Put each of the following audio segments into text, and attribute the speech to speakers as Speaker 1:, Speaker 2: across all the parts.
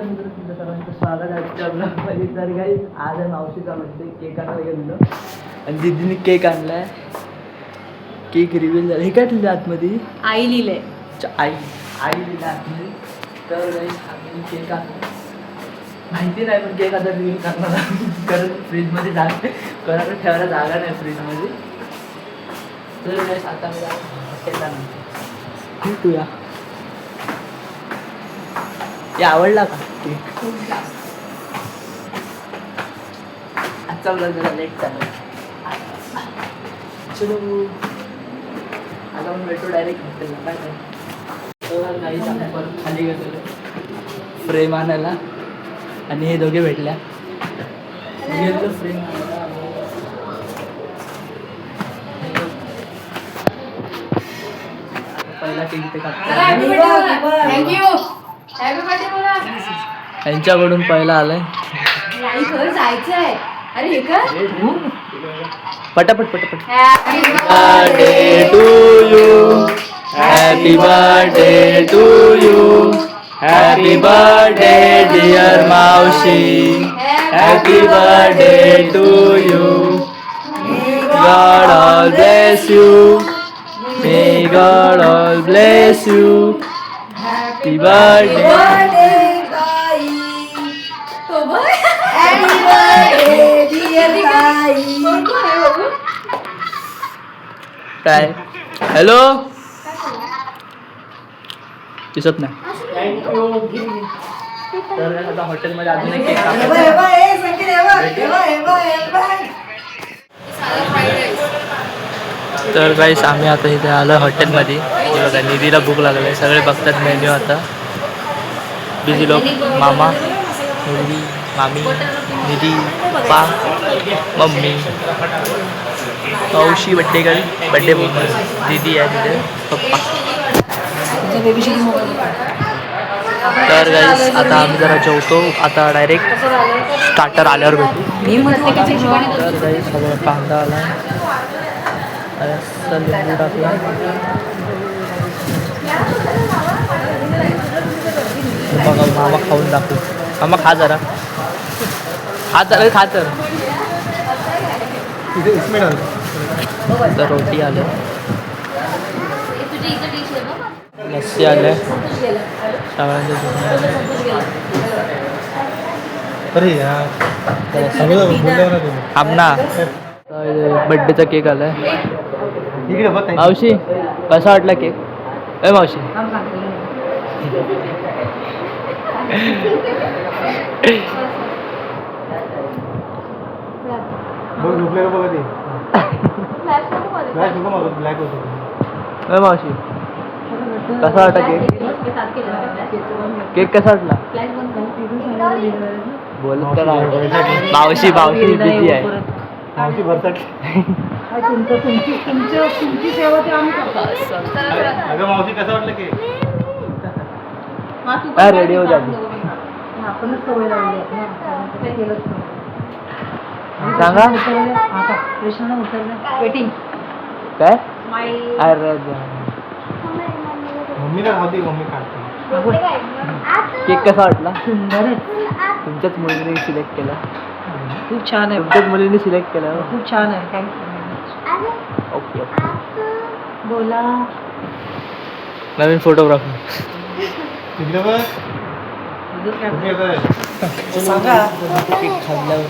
Speaker 1: तुमचं सर्वांचं स्वागत आहे आजच्या ब्लॉगमध्ये. तर काही आज आहे मावशीचा बर्थडे. केक आणायला गेलो आणि दीदीने केक आणलाय. केक रिव्हील झाला. हे काय लिहिलं आतमध्ये?
Speaker 2: आई लिहिलंय.
Speaker 1: आई लिहिलं आतमध्ये. तर काही आम्ही केक आणला. माहिती नाही पण केक आता रिव्हील करणार कारण फ्रीजमध्ये जागा कोणाकडे ठेवायला जागा नाही फ्रीजमध्ये. तर काही आता मी हॉटेलला नाही भेटूया. हे आवडला का केक? आजचा ब्लॉग जरा लेट झाला. चलो आता आपण भेटू डायरेक्ट हॉटेलला. काय नाही तर काहीच आपण परत खाली गेलेलो फ्रेम आणायला आणि हे दोघे भेटल्या. गेलो फ्रेम आणायला. पहिला केक ते
Speaker 2: थँक्यू.
Speaker 1: यांच्याकडून पहिला आलाय.
Speaker 2: जायचंय. अरे हे काय?
Speaker 1: पटापट पटापट.
Speaker 2: Happy
Speaker 1: birthday to you. Happy birthday to you. Happy birthday dear मावशी. Happy birthday to you. God all bless you. May God all bless you. Happy birthday. काय हॅलो दिसत नाही. तर आता हॉटेलमध्ये अजून एक केक तर गाईस आम्ही आता इथे आलो हॉटेलमध्ये. बघा निधीला भूक लागली. सगळे बघतात मेन्यू. आता बिझी लोक. मामा मुलगी मामी निधी पप्पा मम्मी मावशी बड्डे गर्ल बड्डे दीदी आहे तिथे पप्पा. तर गाईस आता आम्ही जरा जेवतो. आता डायरेक्ट स्टार्टर आल्यावर भेटू. तर गाईस सगळं कांदा आला. लिंबू टाकला. बघा मामा खाऊन दाखवू. मामा खा जरा. खा तर. तर रोटी आलं. लस्सी आलं. आमना बड्डेचा केक आलाय. मावशी कसा वाटला केक? ए मावशी मावशी कसा वाटला केक? केक कसा वाटला? बोलत तर मावशी बिझी आहे. मावशी भरतात. तुमची सेवा ते आम्ही करतो. अगं मावशी कसं वाटलं केक? रेडी हो जाते. आपणच सवय लावली सांगा. वेटिंग काय? अरे मम्मी केक कसा वाटला? तुमच्याच मुलीने सिलेक्ट केला. खूप छान आहे. तुमच्याच मुलीने सिलेक्ट केला. खूप छान आहे. थँक्यू. ओके बोला. नवीन फोटोग्राफर सांगा. केक खाल्ल्यावर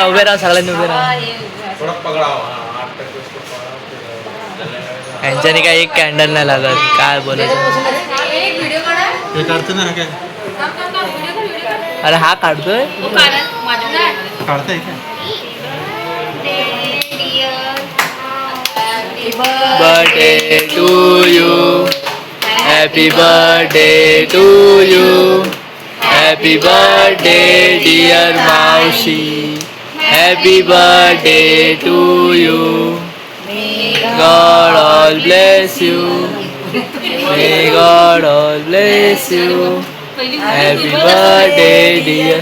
Speaker 1: उभे राहा सगळ्यांनी उभे राहा. यांच्यानी काय एक कॅन्डल नाही लागत. काय बोलायचं. अरे हा काढतोय. Birthday to you. Happy birthday to you. Happy birthday dear मावशी. Happy birthday to you. God all bless you. May God all bless you. Happy birthday dear.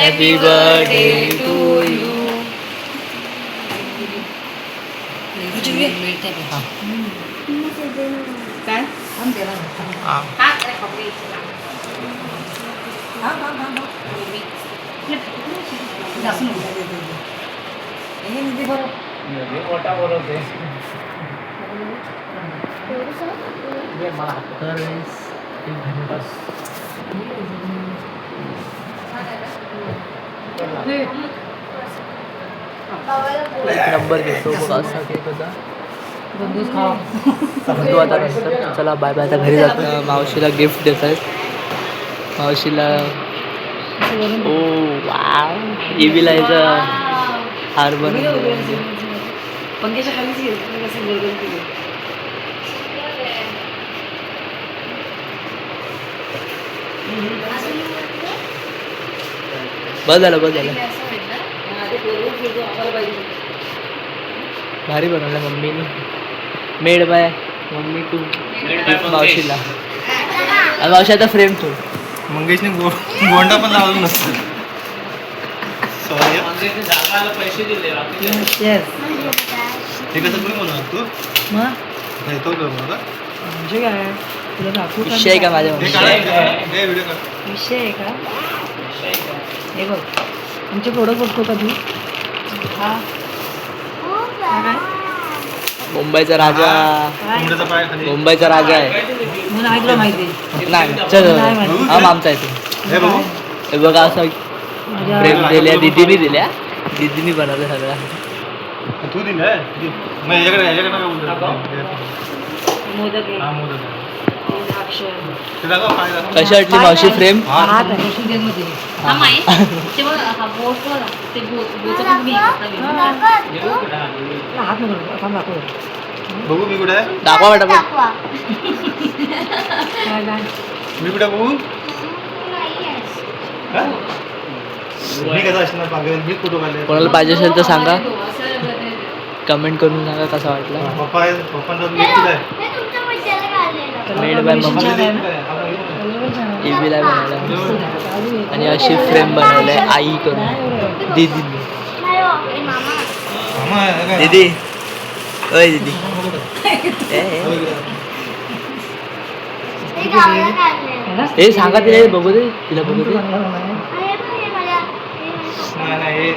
Speaker 1: Happy birthday to you.
Speaker 2: काय
Speaker 1: मोठा बोलवते मला नंबर घेतो बघा असा cake होता. बंधू आता नंतर चला बाय बाय. आता घरी जातो. मावशीला गिफ्ट देत आहेत. मावशीला ओ वाव इवीला याचा हार बनवला.
Speaker 2: पंख्याच्या खाली
Speaker 1: बस झालं बस झालं. भारी बनवलं मम्मीने. मेड बाय मम्मी टू मावशीला. आणि मावशी आता फ्रेम ठेव.
Speaker 3: मंगेशने गोंडा पण लावलं नसतं. पैसे दिले हे कसं तुम्ही म्हणून तू तो मला
Speaker 2: म्हणजे काय तुला दाखवू का?
Speaker 1: विषय का माझ्या
Speaker 3: हे व्हिडिओ कर.
Speaker 2: विषय आहे का? हे बघ आमचे फोटो बघतो का तू? हा काय
Speaker 1: मुंबईचा राजा.
Speaker 3: कोंबड्याचा पाय खाली.
Speaker 1: मुंबईचा राजा आहे.
Speaker 2: म्हणून आहे तुला माहिती
Speaker 1: नाही चल हा आमचा आहे तो.
Speaker 3: हे बघू
Speaker 1: हे बघा असं प्रेम दिल्या दीदीने दिल्या. दीदीने बनवलं सगळं.
Speaker 3: तू दिलं मग याच्याकडे नका
Speaker 2: मोदक आहे,
Speaker 3: हा मोदक आहे.
Speaker 2: द्राक्ष
Speaker 3: ते दाखव पाय दाखव.
Speaker 1: कशी वाटली मावशी फ्रेम?
Speaker 3: हा.
Speaker 2: हात आहे मध्ये हात नको थांब दाखव.
Speaker 3: बघू मी कुठे आहे.
Speaker 1: दाखवा वाटत
Speaker 2: काय काय
Speaker 3: मी कुठे बघू हा? मी कसा असणार पागल. मी फोटो काढले.
Speaker 1: कोणाला पाहिजे असेल तर सांगा. कमेंट करून सांगा कसा वाटला.
Speaker 3: पप्पा आहे. पप्पांचा मी कुठे आहे.
Speaker 1: Made by mummy. इवीला बनवला आणि अशी फ्रेम बनवलंय आई करून दीदीने.
Speaker 3: मामा आहे काय?
Speaker 1: दीदी ओय दीदी हे सांगा तिला बघू दे. तिला बघू दे.
Speaker 3: नाही हे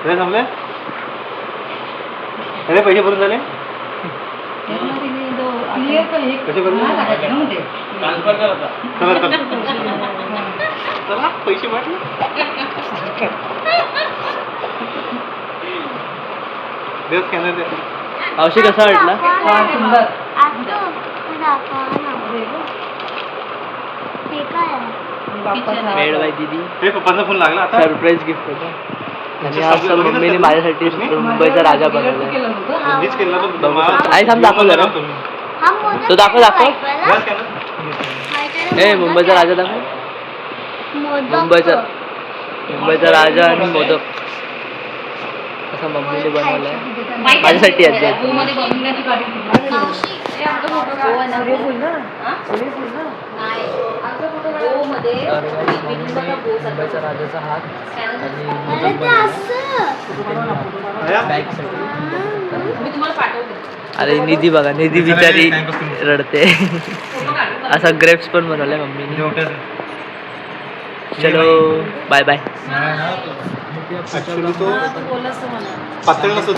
Speaker 3: काय जमले. अरे पैसे भरून झाले. कसे भरून चला पैसे वाटले. दे स्कॅनर दे.
Speaker 1: मावशी कसा वाटला?
Speaker 2: सुंदर
Speaker 1: मेड बाय दीदी.
Speaker 3: हे पप्पांचा फोन लागला आता.
Speaker 1: सरप्राईज गिफ्ट होतं. आणि असं मम्मीने माझ्यासाठी मुंबईचा राजा बनवला.
Speaker 3: मीच केलं बघ.
Speaker 1: आई थांब दाखव जरा. तो दाखव दाखव. ए मुंबईचा राजा दाखव. मुंबईचा राजा आणि मोदक असं मम्मीने बनवलाय माझ्यासाठी. मुंबईचा राजाचा हात आणि बॅग साठी. अरे निधी बघा. निधी बिचारी रडते. असा ग्रेप्स पण बनवलाय मम्मीने. चलो बाय बाय.
Speaker 3: ऍक्च्युली तो पातळ नसतो.